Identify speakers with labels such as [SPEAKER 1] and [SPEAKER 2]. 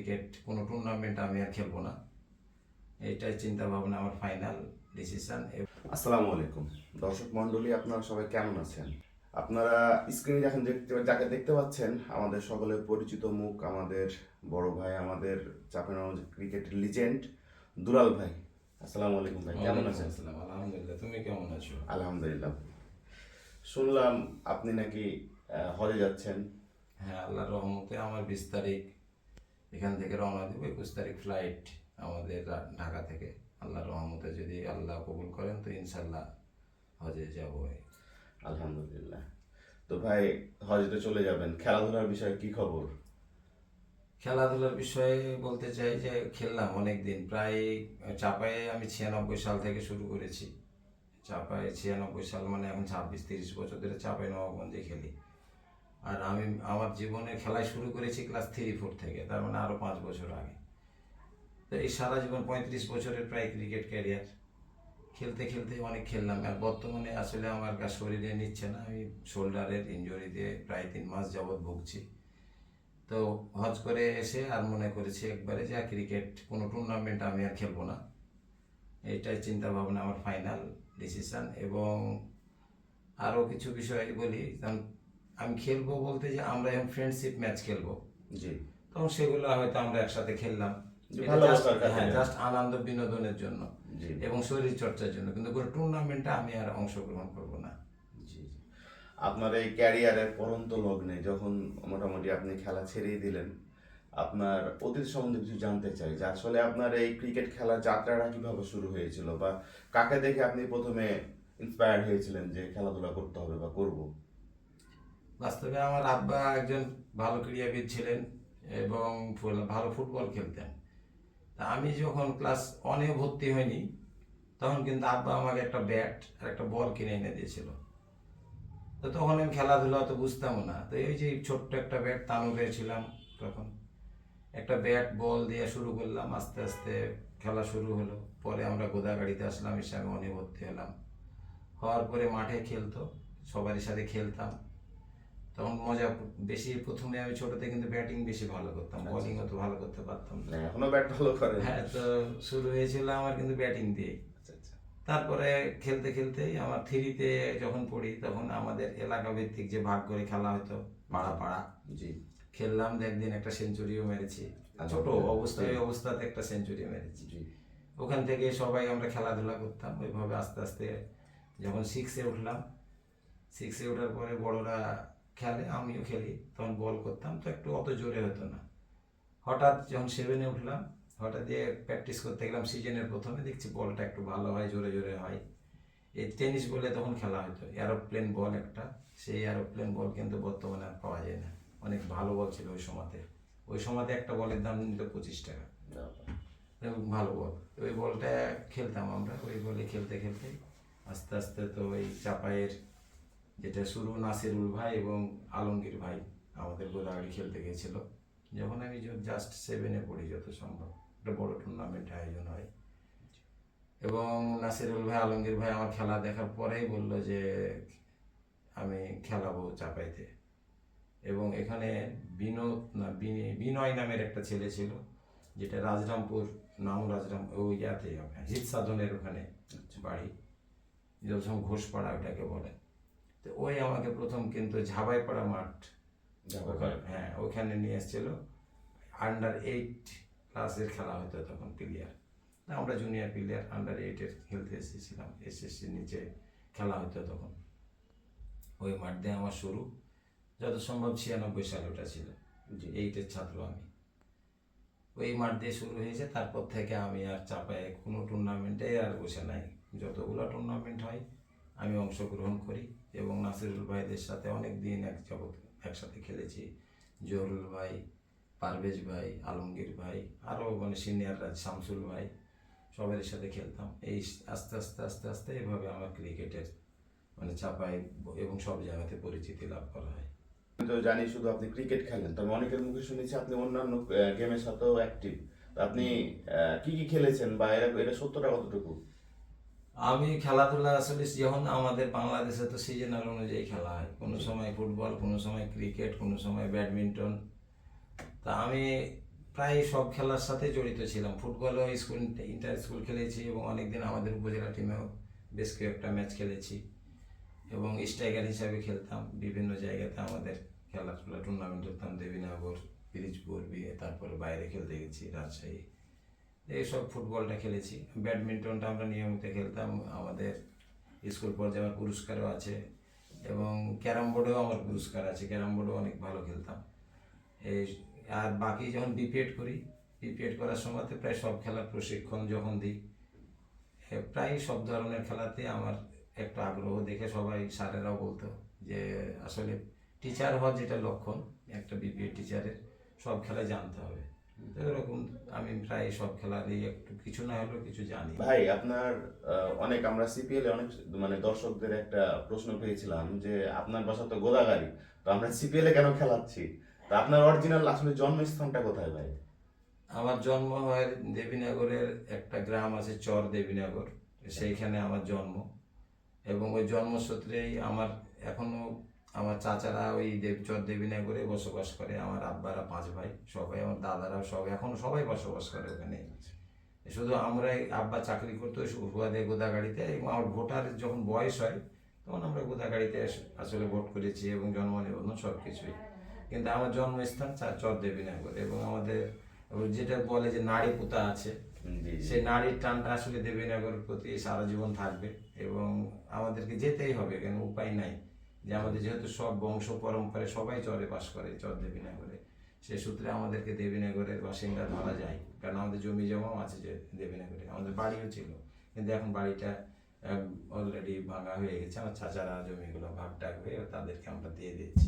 [SPEAKER 1] Cricket কোনো tournament আমি আর খেলবো না, এইটাই চিন্তা ভাবনা আমার ফাইনাল ডিসিশন।
[SPEAKER 2] আসসালামু আলাইকুম দর্শক মণ্ডলী, আপনারা সবাই কেমন আছেন? আপনারা স্ক্রিনে যাকে দেখতে পাচ্ছেন আমাদের সকলের পরিচিত মুখ, আমাদের বড় ভাই, আমাদের চাঁপাইনবাবগঞ্জ ক্রিকেটের লিজেন্ড দুলাল ভাই। আসসালামু আলাইকুম ভাই, কেমন আছেন?
[SPEAKER 1] আলহামদুলিল্লাহ, তুমি কেমন আছো?
[SPEAKER 2] আলহামদুলিল্লাহ। শুনলাম আপনি নাকি হজে যাচ্ছেন।
[SPEAKER 1] হ্যাঁ, আল্লাহর রহমতে আমার 20 তারিখ এখান থেকে রওনা দেবো, 21 তারিখ ফ্লাইট আমাদের ঢাকা থেকে। আল্লাহর রহমতে যদি আল্লাহ কবুল করেন তো ইনশাল্লাহ হজে যাবো।
[SPEAKER 2] আলহামদুলিল্লাহ। তো ভাই, হজে চলে যাবেন, খেলাধুলার বিষয়ে কি খবর?
[SPEAKER 1] খেলাধুলার বিষয়ে বলতে চাই যে খেললাম অনেক দিন, প্রায় চাপায়ে আমি 96 সাল থেকে শুরু করেছি। চাপায়ে 96 সাল মানে এখন 26-30 বছর ধরে চাপাই নবাবগঞ্জে খেলি। আর আমি আমার জীবনে খেলায় শুরু করেছি ক্লাস 3-4 থেকে, তার মানে আরও 5 বছর আগে। তো এই সারা জীবন 35 বছরের প্রায় ক্রিকেট ক্যারিয়ার, খেলতে খেলতে অনেক খেললাম। আর বর্তমানে আসলে আমার শরীরে নিচ্ছে না, আমি শোল্ডারের ইনজুরি দিয়ে প্রায় 3 মাস যাবৎ ভুগছি। তো হজ করে এসে আর মনে করেছি একবারে যে ক্রিকেট কোনো টুর্নামেন্ট আমি আর খেলবো না, এইটাই চিন্তা ভাবনা আমার ফাইনাল ডিসিশন। এবং আরও কিছু বিষয় বলি, আমি খেলবো বলতে যে আমরা এখন ফ্রেন্ডশিপ ম্যাচ খেলবো,
[SPEAKER 2] জি,
[SPEAKER 1] তখন সেগুলো হয়তো আমরা একসাথে খেললাম, জাস্ট আনন্দ বিনোদনের জন্য এবং শরীর চর্চার জন্য, কিন্তু কোনো টুর্নামেন্টে আমি আর অংশগ্রহণ করবো না।
[SPEAKER 2] জি। আপনার এই ক্যারিয়ারের পরন্ত লগ্নে যখন মোটামুটি আপনি খেলা ছেড়েই দিলেন, আপনার অতীত সম্বন্ধে কিছু জানতে চাই, যে আসলে আপনার এই ক্রিকেট খেলার যাত্রাটা কিভাবে শুরু হয়েছিল, বা কাকে দেখে আপনি প্রথমে ইন্সপায়ার্ড হয়েছিলেন যে খেলাধুলা করতে হবে বা করব?
[SPEAKER 1] বাস্তবে আমার আব্বা একজন ভালো ক্রীড়াবিদ ছিলেন এবং ভালো ফুটবল খেলতেন। তা আমি যখন ক্লাস 1-এ ভর্তি হইনি, তখন কিন্তু আব্বা আমাকে একটা ব্যাট আর একটা বল কিনে এনে দিয়েছিল। তো তখন আমি খেলাধুলা তো বুঝতামও না, তো এই যে ছোট্ট একটা ব্যাট তানুরে ছিলাম তখন, একটা ব্যাট বল দিয়ে শুরু করলাম, আস্তে আস্তে খেলা শুরু হলো। পরে আমরা গোদাগাড়িতে আসলাম, এসে আমি 1-এ ভর্তি হলাম। হওয়ার পরে মাঠে খেলতো, সবারই সাথে খেলতাম, তখন মজা বেশি। প্রথমে আমি ছোটতে কিন্তু ব্যাটিং বেশি ভালো করতাম, বোলিং অত ভালো করতে পারতাম না।
[SPEAKER 2] এখনো ব্যাট ভালো করেন?
[SPEAKER 1] হ্যাঁ, তো শুরু হয়েছিল আমার কিন্তু ব্যাটিং দিয়ে। তারপরে খেলতে খেলতেই আমার 3-তে যখন পড়ি, তখন আমাদের এলাকা ভিত্তিক যে ভাগ করে খেলা হতো, পাড়া পাড়া,
[SPEAKER 2] জি,
[SPEAKER 1] খেললাম। একদিন একটা সেঞ্চুরিও মেরেছি, ছোট অবস্থাতে একটা সেঞ্চুরি মেরেছি। ওখান থেকে সবাই আমরা খেলাধুলা করতাম ওইভাবে। আস্তে আস্তে যখন 6-এ উঠলাম, 6-এ ওঠার পরে বড়রা খেলে, আমিও খেলি, তখন বল করতাম, তো একটু অত জোরে হতো না। হঠাৎ যখন 7-এ উঠলাম, হঠাৎ দিয়ে প্র্যাকটিস করতে গেলাম সিজনের প্রথমে, দেখছি বলটা একটু ভালো হয়, জোরে জোরে হয়। এই টেনিস বলে তখন খেলা হতো, এরোপ্লেন বল একটা, সেই এরোপ্লেন বল কিন্তু বর্তমানে আর পাওয়া যায় না। অনেক ভালো বল ছিল ওই সময়তে একটা বলের দাম নিত 25 টাকা, এবং ভালো বল। ওই বলটা খেলতাম আমরা, ওই বলে খেলতে খেলতে আস্তে আস্তে তো ওই চাপায়ের যেটা শুরু, নাসিরুল ভাই এবং আলমগীর ভাই আমাদের গোদাগাড়ি খেলতে গিয়েছিল। যখন আমি জাস্ট 7-এ পড়ি, যত সম্ভব একটা বড় টুর্নামেন্ট আয়োজন হয়, এবং নাসিরুল ভাই, আলমগীর ভাই আমার খেলা দেখার পরেই বলল যে আমি খেলাবো চাপাইতে। এবং এখানে বিনয় নামের একটা ছেলে ছিল, যেটা রাজরামপুর, ওই ইয়াতে হিত সাধনের ওখানে বাড়ি, যখন ঘোষপাড়া ওটাকে বলে। তো ওই আমাকে প্রথম কিন্তু ঝাবাইপাড়া মাঠ, হ্যাঁ, ওখানে নিয়ে এসেছিল। আন্ডার-8 ক্লাসের খেলা হতো তখন, প্লেয়ার, আমরা জুনিয়র প্লেয়ার, আন্ডার-8-এর খেলতে এসেছিলাম। এসএসসির নিচে খেলা হতো তখন। ওই মাঠ দিয়ে আমার শুরু, যত সম্ভব 96 সালে ওটা ছিল, 8-এর ছাত্র আমি। ওই মাঠ দিয়ে শুরু হয়েছে, তারপর থেকে আমি আর চাপায় কোনো টুর্নামেন্টে আর বসে নাই। যতগুলো টুর্নামেন্ট হয় আমি অংশগ্রহণ করি, এবং নাসিরুল ভাইদের সাথে অনেক দিন একসাথে খেলেছি। জহুরুল ভাই, পারভেজ ভাই, আলমগীর ভাই, আরও মানে সিনিয়ররা, শামসুল ভাই, সবাই সাথে খেলতাম। এই আস্তে আস্তে আস্তে আস্তে এভাবে আমার ক্রিকেটের মানে চাপায় এবং সব জায়গাতে পরিচিতি লাভ করা হয়।
[SPEAKER 2] তো জানি শুধু আপনি ক্রিকেট খেলেন, তবে অনেকের মুখে শুনেছি আপনি অন্যান্য গেমের সাথেও অ্যাক্টিভ। আপনি কি কি খেলেছেন, বা এটা সত্যটা কতটুকু?
[SPEAKER 1] আমি খেলাধুলা আসলে যখন আমাদের বাংলাদেশে তো সিজনাল অনুযায়ী খেলা হয়, কোনো সময় ফুটবল, কোনো সময় ক্রিকেট, কোনো সময় ব্যাডমিন্টন। তা আমি প্রায় সব খেলার সাথে জড়িত ছিলাম। ফুটবলও স্কুল ইন্টার স্কুল খেলেছি এবং অনেকদিন আমাদের উপজেলা টিমেও বেশ কয়েকটা ম্যাচ খেলেছি এবং স্ট্রাইকার হিসাবে খেলতাম। বিভিন্ন জায়গাতে আমাদের খেলাধুলা টুর্নামেন্ট করতাম, দেবীনগর, পিরিজপুর, তারপরে বাইরে খেলতে গেছি রাজশাহী, এইসব ফুটবলটা খেলেছি। ব্যাডমিন্টনটা আমরা নিয়মিত খেলতাম, আমাদের স্কুল পর্যায়ে আমার পুরস্কারও আছে এবং ক্যারাম বোর্ডেও আমার পুরস্কার আছে, ক্যারাম বোর্ডও অনেক ভালো খেলতাম। এই আর বাকি যখন বিপিএড করি, বিপিএড করার সময়তে প্রায় সব খেলার প্রশিক্ষণ যখন দিই, প্রায় সব ধরনের খেলাতে আমার একটা আগ্রহ দেখে সবাই স্যারেরাও বলতো যে আসলে টিচার হওয়ার যেটা লক্ষণ একটা বিপিএড টিচারের, সব খেলায় জানতে হবে। তো এরকম আমি প্রায় সব খেলারই একটু কিছু না হলেও কিছু জানি।
[SPEAKER 2] ভাই আপনার অনেক আমরা সিপিএল এ অনেক মানে দর্শকদের একটা প্রশ্ন পেয়েছিলাম যে আপনার বাসা তো গোদাগাড়ি, তো আমরা সিপিএল এ কেন খেলাচ্ছি, তো আপনার অরিজিনাল আসলে জন্মস্থানটা কোথায় ভাই?
[SPEAKER 1] আমার জন্ম হয় দেবীনগরের একটা গ্রাম আছে চর দেবীনগর, সেইখানে আমার জন্ম এবং ওই জন্মসূত্রেই আমার এখনো আমার চাচারা ওই চর দেবীনগরে বসবাস করে। আমার আব্বারা 5 ভাই, সবাই আমার দাদারাও সব এখনো সবাই বসবাস করে ওখানে। শুধু আমরাই, আব্বা চাকরি করতো সুবাদে গোদাগাড়িতে এবং আমার ভোটার যখন বয়স হয় তখন আমরা গোদাগাড়িতে আসলে ভোট করেছি এবং জন্ম নিবন্ধন সব কিছুই। কিন্তু আমার জন্মস্থান চর দেবীনগর এবং আমাদের যেটা বলে যে নারী পুতা আছে,
[SPEAKER 2] জি, জি।
[SPEAKER 1] সেই নারীর টানটা আসলে দেবীনগরের প্রতি সারা জীবন থাকবে এবং আমাদেরকে যেতেই হবে, কেন উপায় নাই। যে আমাদের যেহেতু সব বংশ পরম্পরায় সবাই চরে বাস করে চর দেবীনগরে, সে সূত্রে আমাদেরকে দেবীনগরের বাসিন্দা ধরা যায়। কারণ আমাদের জমি জমাও আছে যে দেবীনগরে, আমাদের বাড়িও ছিল, কিন্তু এখন বাড়িটা অলরেডি ভাঙা হয়ে গেছে। আমার চাচারা জমিগুলো ভাগ টাগ হয়ে তাদেরকে আমরা দিয়ে দিয়েছি।